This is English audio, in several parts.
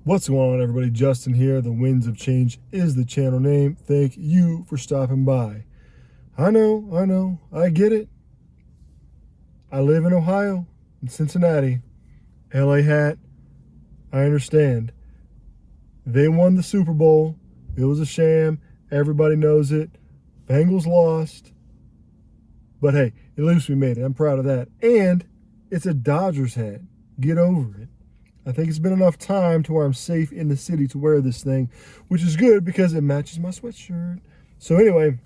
What's going on, everybody? Justin here. The Winds of Change is the channel name. Thank you for stopping by. I know, I get it. I live in Ohio, in Cincinnati. LA hat, I understand. They won the Super Bowl. It was a sham. Everybody knows it. Bengals lost. But hey, at least we made it. I'm proud of that. And it's a Dodgers hat. Get over it. I think it's been enough time to where I'm safe in the city to wear this thing, which is good because it matches my sweatshirt. So anyway,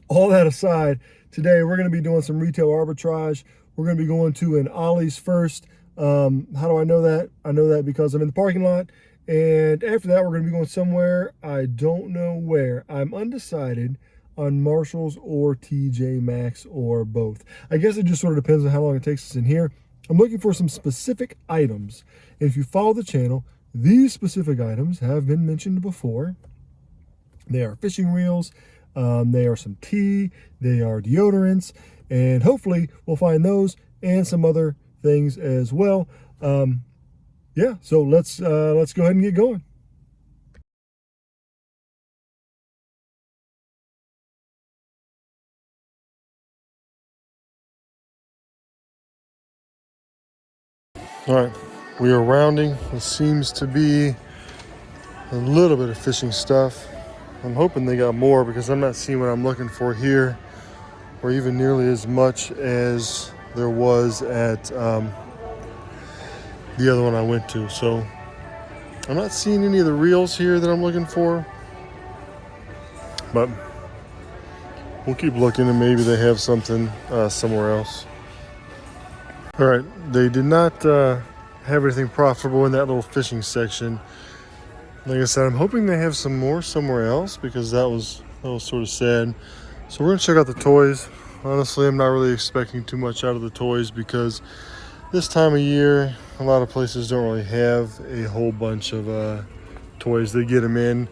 all that aside, today we're going to be doing some retail arbitrage. We're going to be going to an Ollie's first. How do I know that? I know that because I'm in the parking lot. And after that, we're going to be going somewhere. I don't know where. I'm undecided on Marshalls or TJ Maxx or both. I guess it just sort of depends on how long it takes us in here. I'm looking for some specific items. And if you follow the channel, these specific items have been mentioned before. They are fishing reels, they are some tea, they are deodorants, and hopefully we'll find those and some other things as well. Yeah, so let's go ahead and get going. All right, we are rounding. It seems to be a little bit of fishing stuff. I'm hoping they got more because I'm not seeing what I'm looking for here, or even nearly as much as there was at the other one I went to. So I'm not seeing any of the reels here that I'm looking for, but we'll keep looking and maybe they have something somewhere else. All right, they did not have anything profitable in that little fishing section. Like I said, I'm hoping they have some more somewhere else because that was sort of sad. So we're gonna check out the toys. Honestly, I'm not really expecting too much out of the toys because this time of year, a lot of places don't really have a whole bunch of toys. They get them in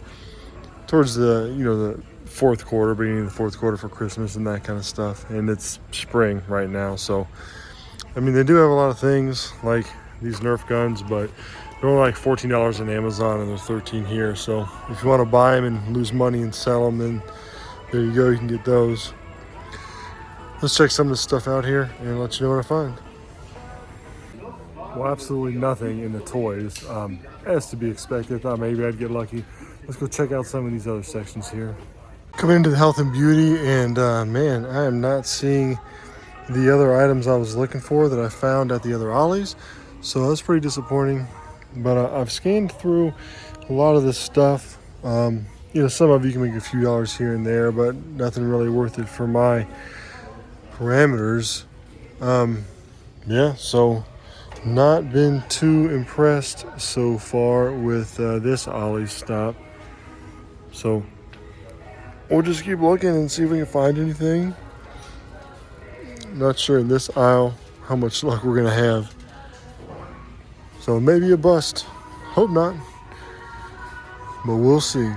towards the fourth quarter, beginning of the fourth quarter for Christmas and that kind of stuff. And it's spring right now, so I mean, they do have a lot of things like these Nerf guns, but they're only like $14 on Amazon and there's 13 here. So if you want to buy them and lose money and sell them, then there you go, you can get those. Let's check some of this stuff out here and let you know what I find. Well, absolutely nothing in the toys, as to be expected. Thought maybe I'd get lucky. Let's go check out some of these other sections here. Coming into the health and beauty, and man, I am not seeing the other items I was looking for that I found at the other Ollies. So that's pretty disappointing. But I've scanned through a lot of this stuff. Some of you can make a few dollars here and there, but nothing really worth it for my parameters. Yeah, so not been too impressed so far with this Ollie stop. So we'll just keep looking and see if we can find anything. Not sure in this aisle how much luck we're gonna have. So maybe a bust. Hope not. But we'll see.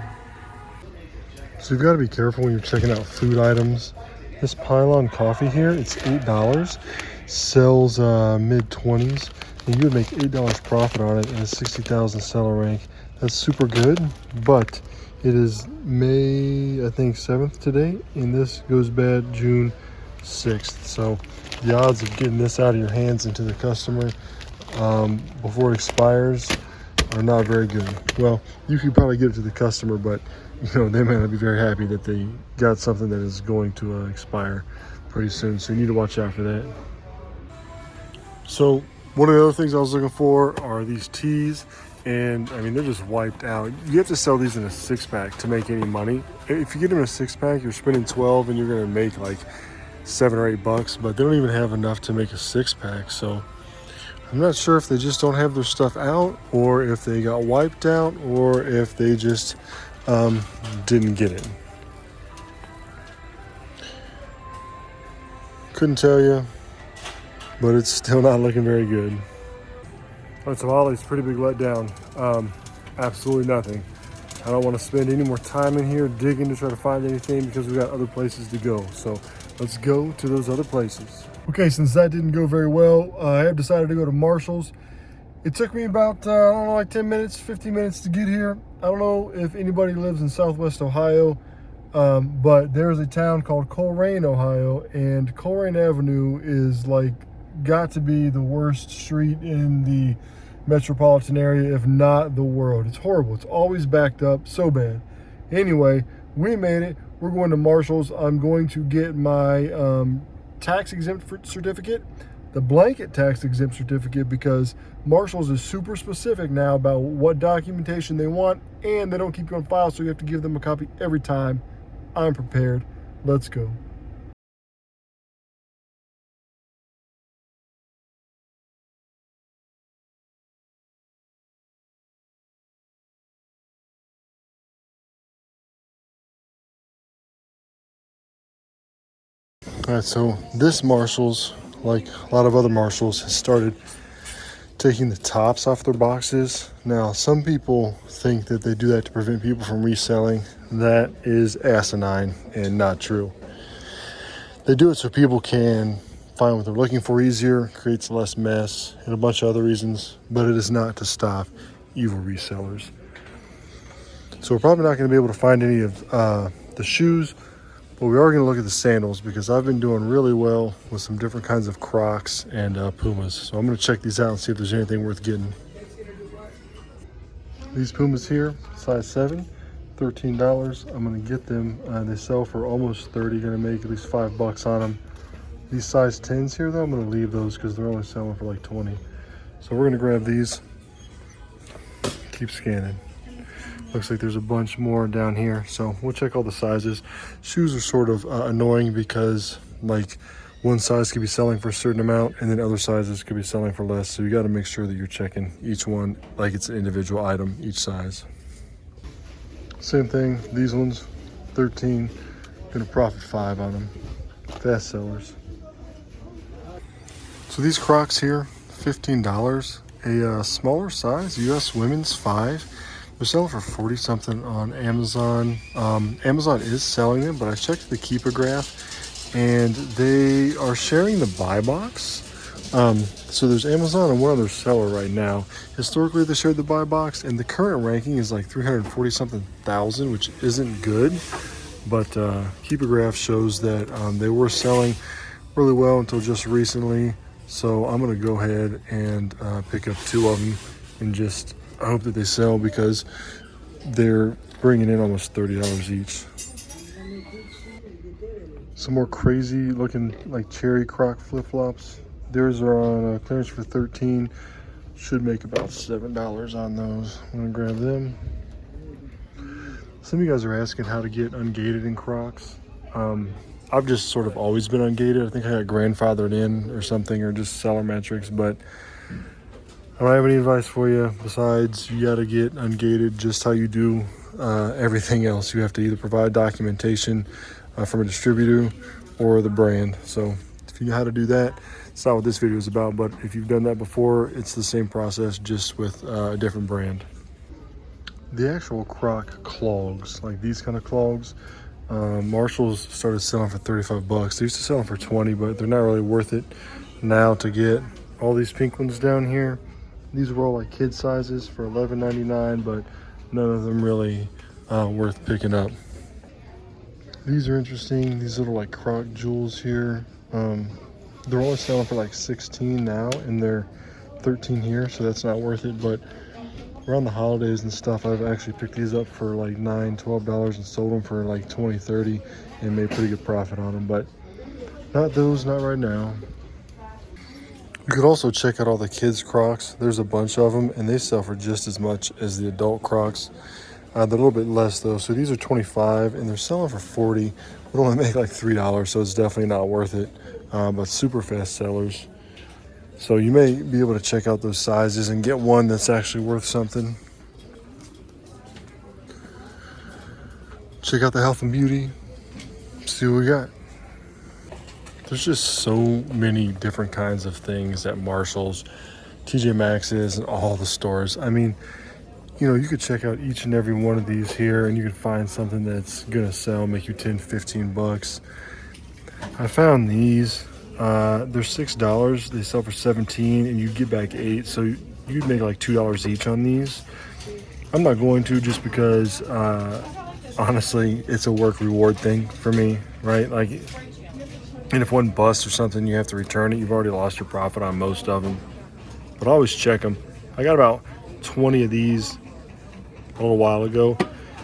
So you've got to be careful when you're checking out food items. This Pylon coffee here, it's $8. Sells mid-20s. And you would make $8 profit on it in a 60,000 seller rank. That's super good. But it is May, I think, 7th today. And this goes bad June 6th. So the odds of getting this out of your hands into the customer before it expires are not very good. Well, you could probably get it to the customer, but they might not be very happy that they got something that is going to expire pretty soon. So you need to watch out for that. So one of the other things I was looking for are these teas, and I mean, they're just wiped out. You have to sell these in a 6-pack to make any money. If you get them in a 6-pack, you're spending 12 and you're going to make like $7 or $8, but they don't even have enough to make a 6-pack. So I'm not sure if they just don't have their stuff out, or if they got wiped out, or if they just didn't get it. Couldn't tell you, but it's still not looking very good. All right, so Ollie's pretty big letdown. Absolutely nothing. I don't want to spend any more time in here digging to try to find anything because we've got other places to go. So let's go to those other places. Okay, since that didn't go very well, I have decided to go to Marshalls. It took me about, I don't know, like 10 minutes, 15 minutes to get here. I don't know if anybody lives in Southwest Ohio, but there's a town called Coleraine, Ohio, and Coleraine Avenue is like got to be the worst street in the metropolitan area, if not the world. It's horrible. It's always backed up, so bad. Anyway, we made it. We're going to Marshall's. I'm going to get my tax exempt certificate, the blanket tax exempt certificate, because Marshall's is super specific now about what documentation they want, and they don't keep you on file, so you have to give them a copy every time. I'm prepared. Let's go. All right, so this Marshall's, like a lot of other Marshalls, has started taking the tops off their boxes. Now, some people think that they do that to prevent people from reselling. That is asinine and not true. They do it so people can find what they're looking for easier, creates less mess, and a bunch of other reasons, but it is not to stop evil resellers. So we're probably not going to be able to find any of the shoes, but we are going to look at the sandals, because I've been doing really well with some different kinds of Crocs and Pumas. So I'm going to check these out and see if there's anything worth getting. These Pumas here, size 7, $13. I'm going to get them. They sell for almost 30. Going to make at least $5 on them. These size 10s here, though, I'm going to leave those because they're only selling for like 20. So we're going to grab these. Keep scanning. Looks like there's a bunch more down here, so we'll check all the sizes. Shoes are sort of annoying because like one size could be selling for a certain amount and then other sizes could be selling for less, so you got to make sure that you're checking each one like it's an individual item, each size. Same thing, these ones, 13, gonna profit 5 on them. Fast sellers. So these Crocs here, $15. A smaller size, US women's 5. They're selling for 40 something on Amazon. Amazon is selling them, but I checked the Keeper graph and they are sharing the buy box. So there's Amazon and one other seller right now. Historically, they shared the buy box, and the current ranking is like 340 something thousand, which isn't good. But Keeper graph shows that they were selling really well until just recently. So I'm gonna go ahead and pick up 2 of them and just hope that they sell, because they're bringing in almost $30 each. Some more crazy looking like cherry Croc flip-flops. Theirs are on clearance for 13. Should make about $7 on those. I'm gonna grab them. Some of you guys are asking how to get ungated in Crocs. I've just sort of always been ungated. I think I got grandfathered in or something, or just seller metrics, but I don't have any advice for you besides you got to get ungated just how you do everything else. You have to either provide documentation from a distributor or the brand. So if you know how to do that, it's not what this video is about, but if you've done that before, it's the same process, just with a different brand. The actual Croc clogs, like these kind of clogs, Marshall's started selling for $35. They used to sell them for 20, but they're not really worth it now to get. All these pink ones down here, these were all like kid sizes for $11.99, but none of them really worth picking up. These are interesting. These little like Croc jewels here. They're only selling for like 16 now, and they're 13 here, so that's not worth it. But around the holidays and stuff, I've actually picked these up for like $9, $12 and sold them for like 20, 30 and made pretty good profit on them. But not those, not right now. You could also check out all the kids Crocs. There's a bunch of them, and they sell for just as much as the adult Crocs. They're a little bit less though. So these are 25 and they're selling for 40. Would only make like $3, so it's definitely not worth it. But super fast sellers. So you may be able to check out those sizes and get one that's actually worth something. Check out the health and beauty. See what we got. There's just so many different kinds of things at Marshall's, TJ Maxx's, and all the stores. I mean, you know, you could check out each and every one of these here and you could find something that's gonna sell, make you 10, 15 bucks. I found these, they're $6. They sell for 17 and you get back 8. So you'd make like $2 each on these. I'm not going to, just because honestly, it's a work reward thing for me, right? Like, and if one busts or something, you have to return it. You've already lost your profit on most of them. But I always check them. I got about 20 of these a little while ago.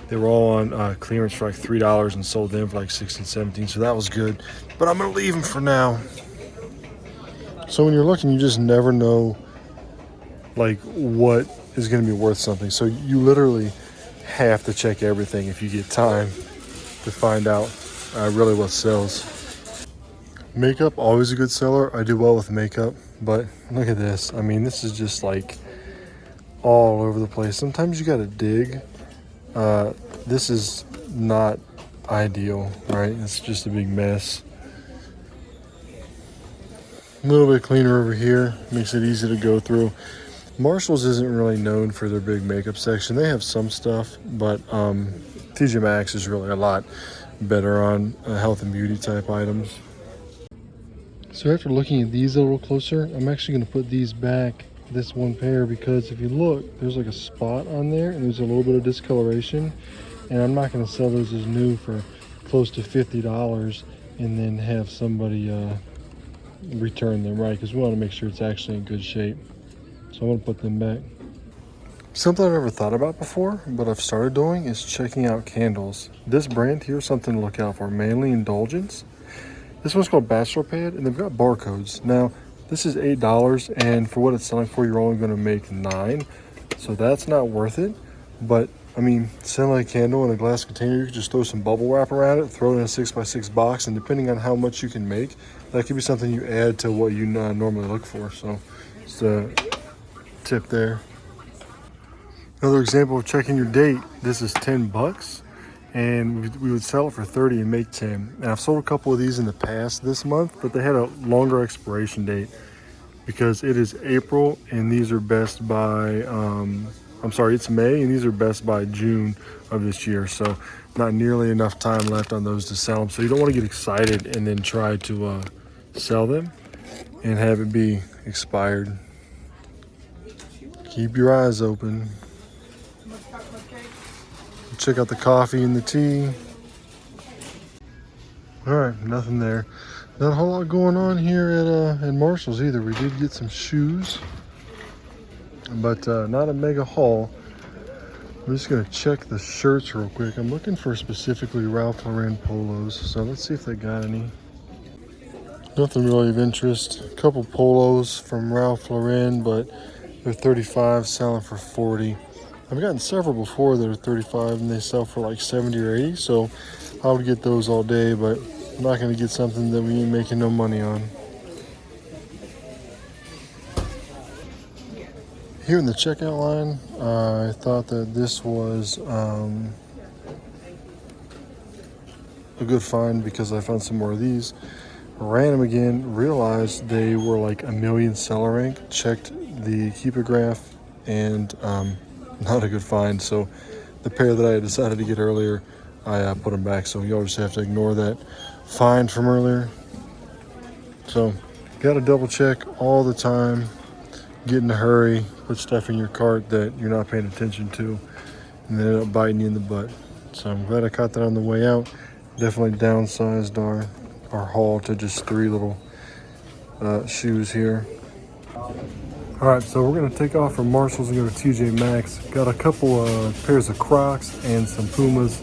They were all on clearance for like $3 and sold them for like 16, 17. So that was good. But I'm going to leave them for now. So when you're looking, you just never know like what is going to be worth something. So you literally have to check everything if you get time to find out really what sells. Makeup, always a good seller. I do well with makeup, but look at this. I mean, this is just like all over the place. Sometimes you got to dig. This is not ideal, right? It's just a big mess. A little bit cleaner over here, makes it easy to go through. Marshall's isn't really known for their big makeup section. They have some stuff, but TJ Maxx is really a lot better on health and beauty type items. So after looking at these a little closer, I'm actually going to put these back, this one pair, because if you look, there's like a spot on there and there's a little bit of discoloration, and I'm not going to sell those as new for close to $50 and then have somebody return them, right? Because we want to make sure it's actually in good shape. So I'm going to put them back. Something I've never thought about before, but I've started doing, is checking out candles. This brand here is something to look out for, Manly Indulgence. This one's called Bachelor Pad, and they've got barcodes. Now, this is $8, and for what it's selling for, you're only going to make $9. So that's not worth it. But, I mean, selling a candle in a glass container, you can just throw some bubble wrap around it, throw it in a 6x6 box, and depending on how much you can make, that could be something you add to what you normally look for. So, it's a tip there. Another example of checking your date. This is $10. And we would sell it for 30 and make 10. And I've sold a couple of these in the past this month, but they had a longer expiration date because it is April and these are best by, it's May and these are best by June of this year. So not nearly enough time left on those to sell them. So you don't want to get excited and then try to sell them and have it be expired. Keep your eyes open. Check out the coffee and the tea. All right, nothing there. Not a whole lot going on here at Marshall's either. We did get some shoes, but not a mega haul. I'm just gonna check the shirts real quick. I'm looking for specifically Ralph Lauren polos, so let's see if they got any. Nothing really of interest. A couple polos from Ralph Lauren, but they're 35, selling for 40. I've gotten several before that are 35 and they sell for like 70 or 80, so I would get those all day, but I'm not going to get something that we ain't making no money on. Here in the checkout line, I thought that this was a good find because I found some more of these. Ran them again, realized they were like a million seller rank, checked the Keeper graph, and not a good find. So the pair that I had decided to get earlier, I put them back. So you'll just have to ignore that find from earlier. So got to double check all the time. Get in a hurry, put stuff in your cart that you're not paying attention to, and then end up biting you in the butt. So I'm glad I caught that on the way out. Definitely downsized our haul to just 3 little shoes here. All right, so we're gonna take off from Marshall's and go to TJ Maxx. Got a couple pairs of Crocs and some Pumas.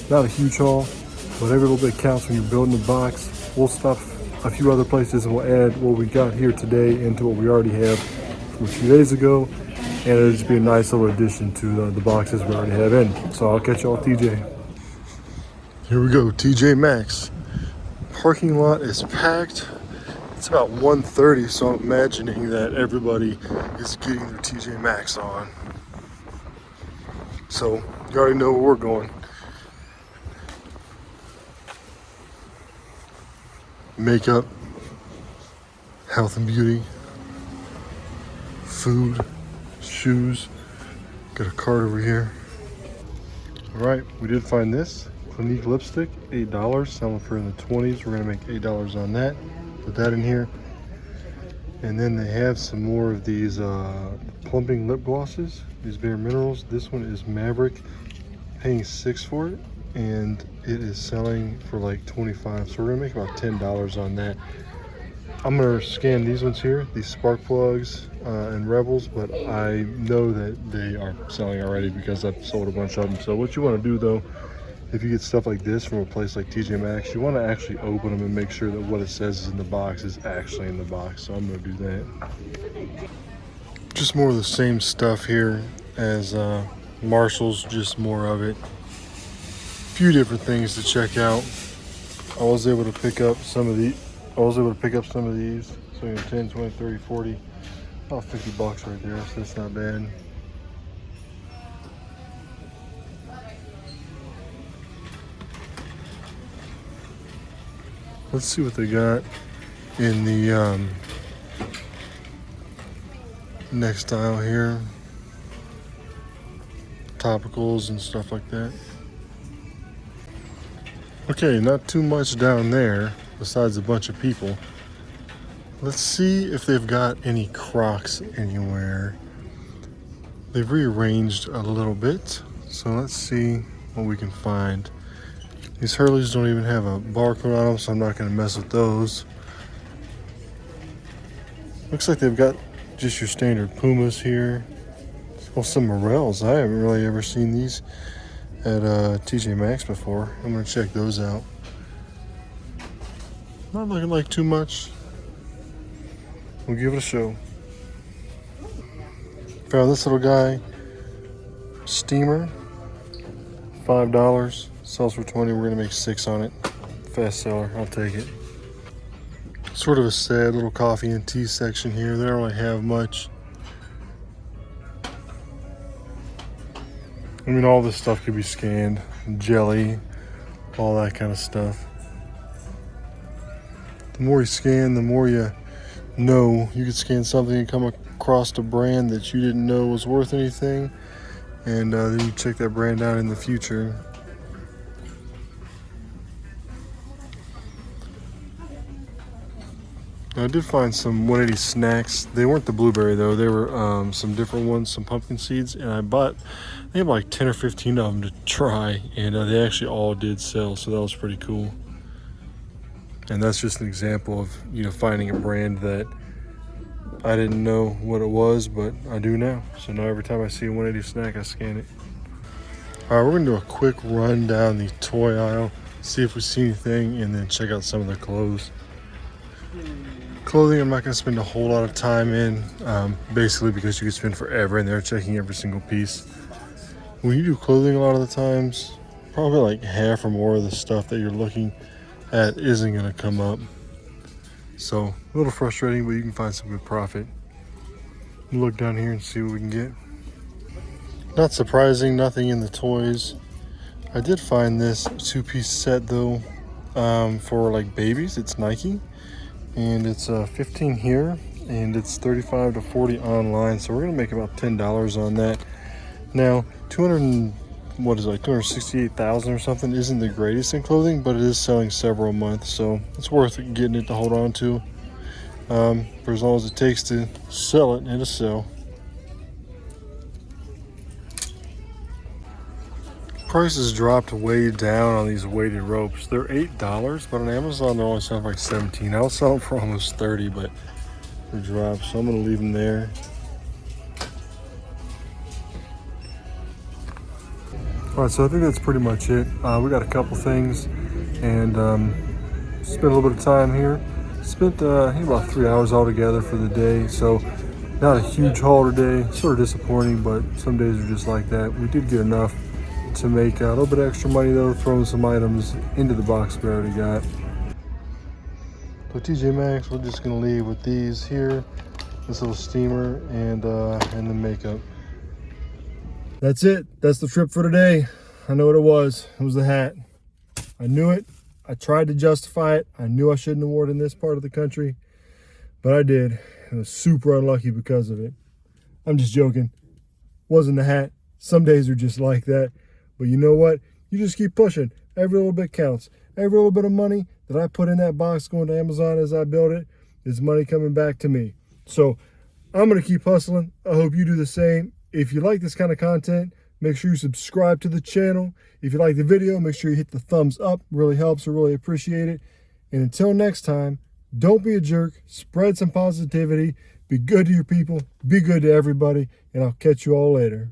Not a huge haul, but every little bit counts when you're building a box. We'll stop a few other places and we'll add what we got here today into what we already have from a few days ago. And it'll just be a nice little addition to the boxes we already have in. So I'll catch y'all at TJ. Here we go, TJ Maxx. Parking lot is packed. It's about 1:30, so I'm imagining that everybody is getting their TJ Maxx on. So you already know where we're going. Makeup, health and beauty, food, shoes. Got a cart over here. All right, we did find this Clinique lipstick, $8, selling for in the 20s. We're gonna make $8 on that. Put that in here. And then they have some more of these plumping lip glosses, these Bare Minerals. This one is Maverick, paying $6 for it, and it is selling for like $25. So we're gonna make about $10 on that. I'm gonna scan these ones here, these spark plugs and Rebels, but I know that they are selling already because I've sold a bunch of them. So what you wanna do though, if you get stuff like this from a place like TJ Maxx, you wanna actually open them and make sure that what it says is in the box is actually in the box. So I'm gonna do that. Just more of the same stuff here as Marshall's, just more of it. Few different things to check out. I was able to pick up some of these. So you know, 10, 20, 30, 40, about $50 right there, so that's not bad. Let's see what they got in the next aisle here. Topicals and stuff like that. Okay, not too much down there besides a bunch of people. Let's see if they've got any Crocs anywhere. They've rearranged a little bit, so let's see what we can find. These Hurleys don't even have a barcode on them, so I'm not going to mess with those. Looks like they've got just your standard Pumas here. Well, some Morels. I haven't really ever seen these at TJ Maxx before. I'm going to check those out. Not looking like too much. We'll give it a show. Found this little guy, steamer, $5, sells for $20. We're gonna make $6 on it. Fast seller, I'll take it. Sort of a sad little coffee and tea section here. They don't really have much. I mean, all this stuff could be scanned. Jelly, all that kind of stuff. The more you scan, the more you know. You could scan something and come across a brand that you didn't know was worth anything, and then you check that brand out in the future. I did find some 180 snacks. They weren't the blueberry though. They were some different ones, some pumpkin seeds, and I bought, they have like 10 or 15 of them to try, and they actually all did sell, so that was pretty cool. And that's just an example of, you know, finding a brand that I didn't know what it was, but I do now. So now every time I see a 180 snack, I scan it. All right, we're gonna do a quick run down the toy aisle, see if we see anything, and then check out some of the clothes. Clothing, I'm not gonna spend a whole lot of time in, basically because you could spend forever in there checking every single piece. When you do clothing, a lot of the times, probably like half or more of the stuff that you're looking at isn't gonna come up. So a little frustrating, but you can find some good profit. Look down here and see what we can get. Not surprising, nothing in the toys. I did find this two-piece set though, for like babies. It's Nike, and it's 15 here, and it's 35 to 40 online. So we're gonna make about $10 on that. Now, 268,000 or something isn't the greatest in clothing, but it is selling several a month, so it's worth getting it to hold on to for as long as it takes to sell it. It'll sell. Prices dropped way down on these weighted ropes. They're $8, but on Amazon they're only selling for like 17. I'll sell them for almost 30, but they dropped, so I'm gonna leave them there. All right, so I think that's pretty much it. We got a couple things, and spent a little bit of time here. Spent I think about 3 hours altogether for the day, so not a huge haul today. Sort of disappointing, but some days are just like that. We did get enough to make a little bit extra money though, throwing some items into the box we already got. So TJ Maxx, we're just gonna leave with these here, this little steamer, and the makeup. That's it. That's the trip for today. I know what it was. It was the hat. I knew it. I tried to justify it. I knew I shouldn't have worn it in this part of the country, but I did. I was super unlucky because of it. I'm just joking. Wasn't the hat. Some days are just like that. But you know what? You just keep pushing. Every little bit counts. Every little bit of money that I put in that box going to Amazon as I build it is money coming back to me. So I'm going to keep hustling. I hope you do the same. If you like this kind of content, make sure you subscribe to the channel. If you like the video, make sure you hit the thumbs up. Really helps. I really appreciate it. And until next time, don't be a jerk. Spread some positivity. Be good to your people. Be good to everybody. And I'll catch you all later.